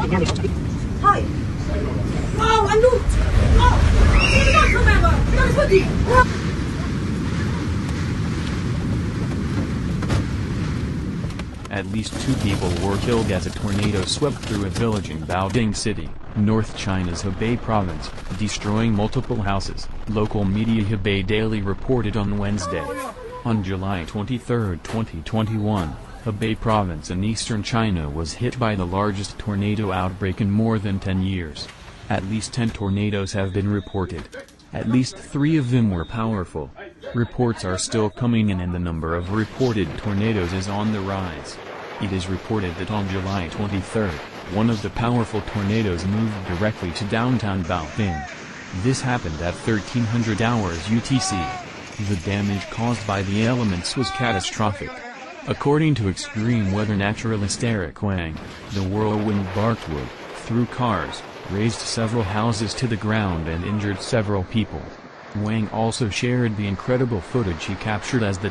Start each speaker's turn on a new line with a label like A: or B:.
A: Hi. Oh, ano? Oh, sino ba tumama? Pinakaswadi.
B: At least 2 people were killed as a tornado swept through a village in Baoding City, North China's Hebei province, destroying multiple houses, local media Hebei Daily reported on Wednesday. On July 23, 2021, Hebei province in eastern China was hit by the largest tornado outbreak in more than 10 years. At least 10 tornadoes have been reported. At least 3 of them were powerful. Reports are still coming in and the number of reported tornadoes is on the rise. It is reported that on July 23, one of the powerful tornadoes moved directly to downtown Baoding. This happened at 1300 hours UTC. The damage caused by the elements was catastrophic. According to extreme weather naturalist Eric Wang, the whirlwind barked wood, threw cars, razed several houses to the ground and injured several people. Wang also shared the incredible footage he captured as the